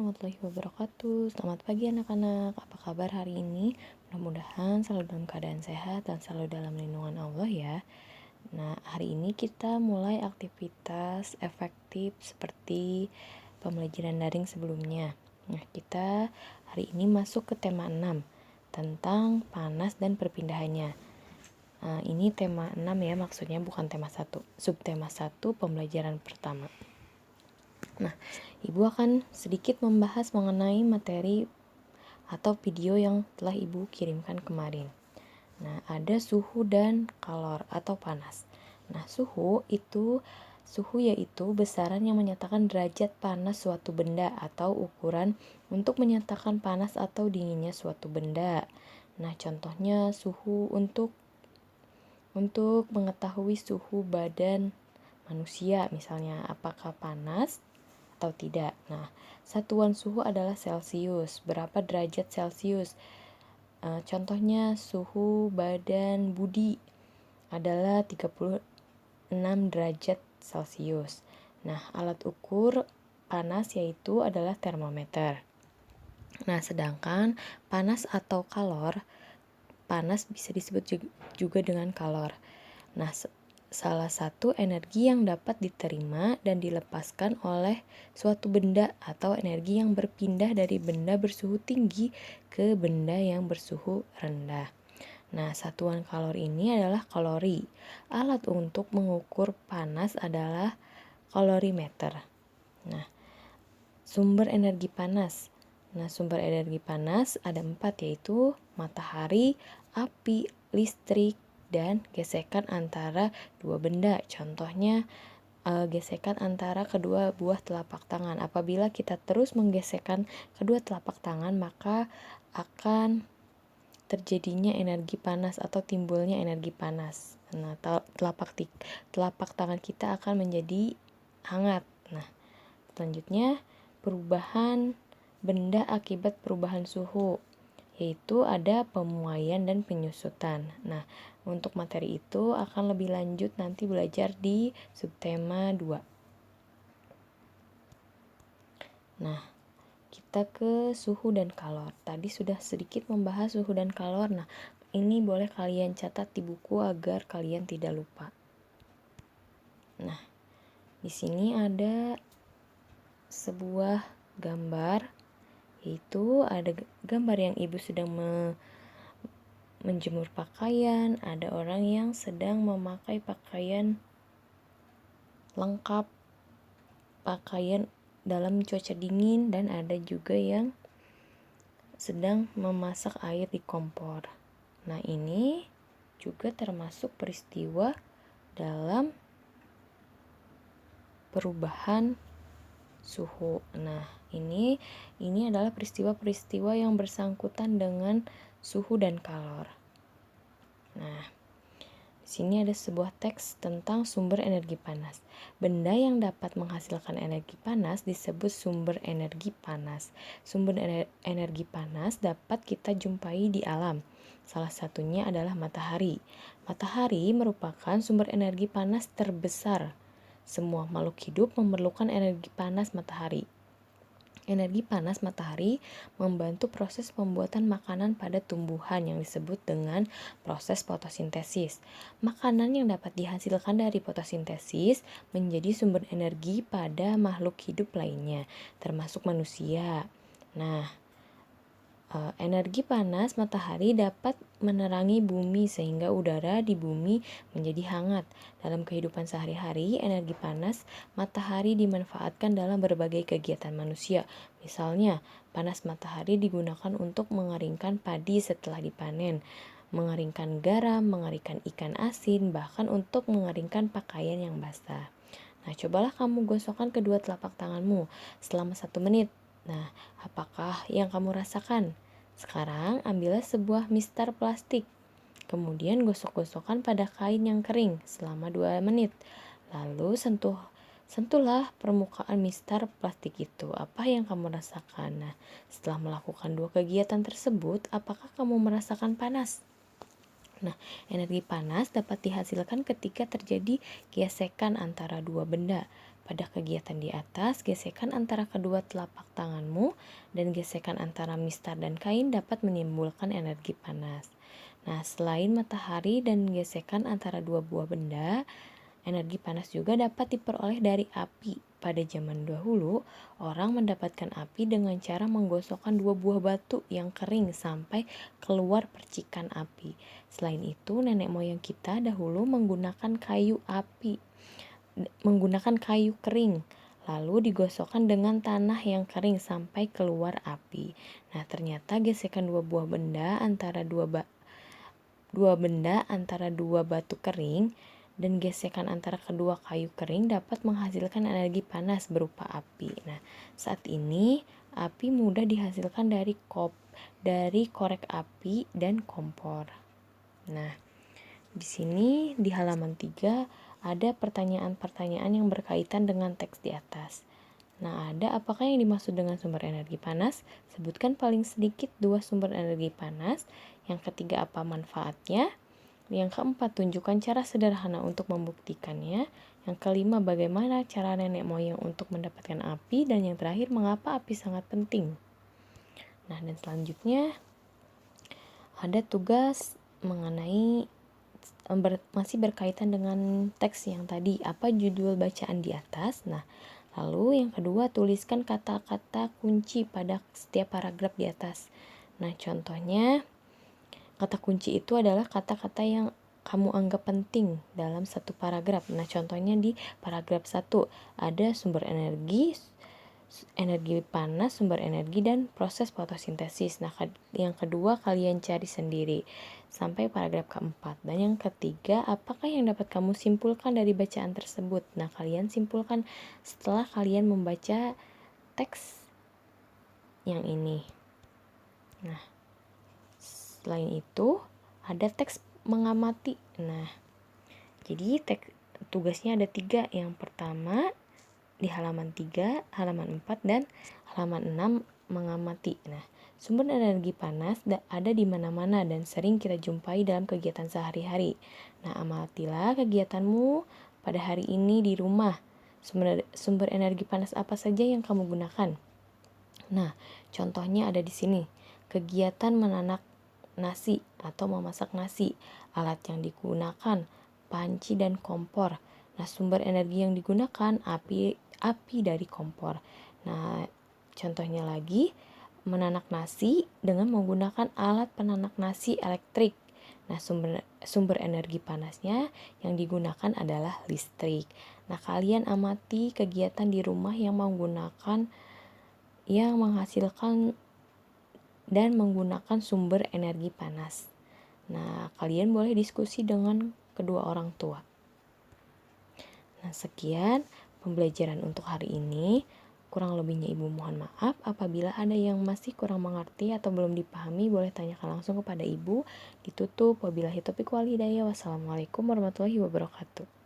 Warahmatullahi wabarakatuh. Selamat pagi anak-anak. Apa kabar hari ini? Mudah-mudahan selalu dalam keadaan sehat dan selalu dalam lindungan Allah ya. Nah, hari ini kita mulai aktivitas efektif seperti pembelajaran daring sebelumnya. Nah, kita hari ini masuk ke tema 6 tentang panas dan perpindahannya. Ini tema 6 ya, maksudnya bukan tema 1. Subtema 1 pembelajaran pertama. Nah, Ibu akan sedikit membahas mengenai materi atau video yang telah Ibu kirimkan kemarin. Nah, ada suhu dan kalor atau panas. Nah, suhu yaitu besaran yang menyatakan derajat panas suatu benda atau ukuran untuk menyatakan panas atau dinginnya suatu benda. Nah, contohnya suhu untuk mengetahui suhu badan manusia, misalnya apakah panas atau tidak. Nah, satuan suhu adalah Celcius. Berapa derajat Celcius? Contohnya suhu badan Budi adalah 36 derajat Celcius. Nah, alat ukur panas yaitu adalah termometer. Nah, sedangkan panas atau kalor, panas bisa disebut juga dengan kalor. Nah, salah satu energi yang dapat diterima dan dilepaskan oleh suatu benda atau energi yang berpindah dari benda bersuhu tinggi ke benda yang bersuhu rendah. Nah, satuan kalori ini adalah kalori. Alat untuk mengukur panas adalah kalorimeter. Nah, sumber energi panas. Nah, sumber energi panas ada 4, yaitu matahari, api, listrik, dan gesekan antara dua benda. Contohnya gesekan antara kedua buah telapak tangan. Apabila kita terus menggesekkan kedua telapak tangan, maka akan terjadinya energi panas atau timbulnya energi panas. Nah, telapak tangan kita akan menjadi hangat. Nah, selanjutnya perubahan benda akibat perubahan suhu, yaitu ada pemuaian dan penyusutan. Nah, untuk materi itu akan lebih lanjut nanti belajar di subtema 2. Nah, kita ke suhu dan kalor. Tadi sudah sedikit membahas suhu dan kalor. Nah, ini boleh kalian catat di buku agar kalian tidak lupa. Nah, di sini ada sebuah gambar, yaitu ada gambar yang ibu sedang menjemur pakaian, ada orang yang sedang memakai pakaian lengkap, pakaian dalam cuaca dingin, dan ada juga yang sedang memasak air di kompor. Nah, ini juga termasuk peristiwa dalam perubahan suhu. Nah, ini adalah peristiwa-peristiwa yang bersangkutan dengan suhu dan kalor. Nah, di sini ada sebuah teks tentang sumber energi panas. Benda yang dapat menghasilkan energi panas disebut sumber energi panas. Sumber energi panas dapat kita jumpai di alam. Salah satunya adalah matahari. Matahari merupakan sumber energi panas terbesar. Semua makhluk hidup memerlukan energi panas matahari. Energi panas matahari membantu proses pembuatan makanan pada tumbuhan yang disebut dengan proses fotosintesis. Makanan yang dapat dihasilkan dari fotosintesis menjadi sumber energi pada makhluk hidup lainnya, termasuk manusia. Nah, energi panas matahari dapat menerangi bumi sehingga udara di bumi menjadi hangat. Dalam kehidupan sehari-hari, energi panas matahari dimanfaatkan dalam berbagai kegiatan manusia. Misalnya, panas matahari digunakan untuk mengeringkan padi setelah dipanen, mengeringkan garam, mengeringkan ikan asin, bahkan untuk mengeringkan pakaian yang basah. Nah, cobalah kamu gosokkan kedua telapak tanganmu selama 1 menit. Nah, apakah yang kamu rasakan? Sekarang ambillah sebuah mistar plastik. Kemudian gosok-gosokkan pada kain yang kering selama 2 menit. Lalu sentuhlah permukaan mistar plastik itu. Apa yang kamu rasakan? Nah, setelah melakukan 2 kegiatan tersebut, apakah kamu merasakan panas? Nah, energi panas dapat dihasilkan ketika terjadi gesekan antara 2 benda. Pada kegiatan di atas, gesekan antara kedua telapak tanganmu dan gesekan antara mistar dan kain dapat menimbulkan energi panas. Nah, selain matahari dan gesekan antara dua buah benda, energi panas juga dapat diperoleh dari api. Pada zaman dahulu, orang mendapatkan api dengan cara menggosokkan dua buah batu yang kering sampai keluar percikan api. Selain itu, nenek moyang kita dahulu menggunakan kayu kering, lalu digosokkan dengan tanah yang kering sampai keluar api. Nah, ternyata gesekan dua benda antara dua batu kering dan gesekan antara kedua kayu kering dapat menghasilkan energi panas berupa api. Nah, saat ini api mudah dihasilkan dari korek api dan kompor. Nah, di sini di halaman 3 ada pertanyaan-pertanyaan yang berkaitan dengan teks di atas. Nah, apakah yang dimaksud dengan sumber energi panas? Sebutkan paling sedikit 2 sumber energi panas. Yang ketiga, apa manfaatnya? Yang keempat, tunjukkan cara sederhana untuk membuktikannya. Yang kelima, bagaimana cara nenek moyang untuk mendapatkan api. Dan yang terakhir, mengapa api sangat penting. Nah, dan selanjutnya ada tugas mengenai masih berkaitan dengan teks yang tadi. Apa judul bacaan di atas? Nah, lalu yang kedua, tuliskan kata-kata kunci pada setiap paragraf di atas. Nah, contohnya kata kunci itu adalah kata-kata yang kamu anggap penting dalam satu paragraf. Nah, contohnya di paragraf 1 ada sumber energi panas, sumber energi, dan proses fotosintesis. Nah, yang kedua kalian cari sendiri sampai paragraf keempat. Dan yang ketiga, apakah yang dapat kamu simpulkan dari bacaan tersebut? Nah, kalian simpulkan setelah kalian membaca teks yang ini. Nah, selain itu ada teks mengamati. Nah, jadi tugasnya ada 3. Yang pertama di halaman 3, halaman 4, dan halaman 6 mengamati. Nah, sumber energi panas ada di mana-mana dan sering kita jumpai dalam kegiatan sehari-hari. Nah, amatilah kegiatanmu pada hari ini di rumah. Sumber energi panas apa saja yang kamu gunakan? Nah, contohnya ada di sini. Kegiatan menanak nasi atau memasak nasi. Alat yang digunakan, panci dan kompor. Nah, sumber energi yang digunakan api dari kompor. Nah, contohnya lagi, menanak nasi dengan menggunakan alat penanak nasi elektrik. Nah, sumber energi panasnya yang digunakan adalah listrik. Nah, kalian amati kegiatan di rumah yang menghasilkan dan menggunakan sumber energi panas. Nah, kalian boleh diskusi dengan kedua orang tua. Nah, sekian pembelajaran untuk hari ini. Kurang lebihnya Ibu mohon maaf. Apabila ada yang masih kurang mengerti atau belum dipahami, boleh tanyakan langsung kepada Ibu. Ditutup. Wabillahi taufiq wal hidayah. Wassalamualaikum warahmatullahi wabarakatuh.